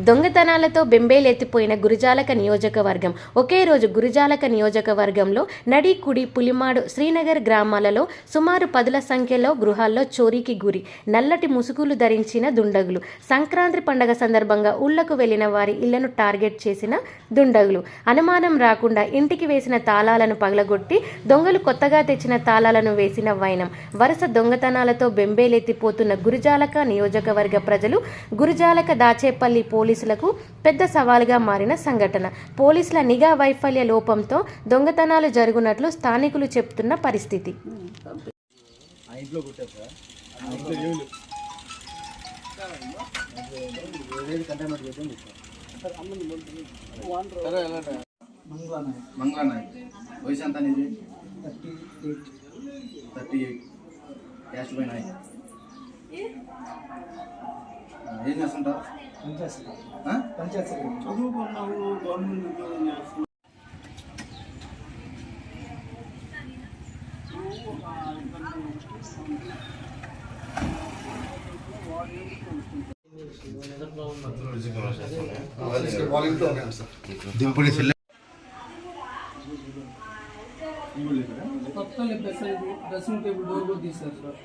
దొంగతనాలతో బెంబేలెత్తిపోయిన గురజాలక నియోజకవర్గం. ఒకే రోజు గురజాలక నియోజకవర్గంలో నడి, కుడి, పులిమాడు, శ్రీనగర్ గ్రామాలలో సుమారు 10ల సంఖ్యలో గృహాల్లో చోరీకి గురి. నల్లటి ముసుగులు ధరించిన దుండగులు. సంక్రాంతి పండగ సందర్భంగా ఊళ్లకు వెళ్లిన వారి ఇళ్లను టార్గెట్ చేసిన దుండగులు. అనుమానం రాకుండా ఇంటికి వేసిన తాళాలను పగలగొట్టి దొంగలు కొత్తగా తెచ్చిన తాళాలను వేసిన వైనం. వరుస దొంగతనాలతో బెంబేలెత్తిపోతున్న గురజాలక నియోజకవర్గ ప్రజలు గురజాలక దాచేపల్లి పోలీసులకు పెద్ద సవాలుగా మారిన సంఘటన. పోలీసుల నిఘా వైఫల్య లోపంతో దొంగతనాలు జరుగునట్లు స్థానికులు చెప్తున్న పరిస్థితి. ఏం చేస్తుంటావు? కొత్త డ్రెస్సింగ్ టేబుల్ డోర్ కూడా తీశారు సార్.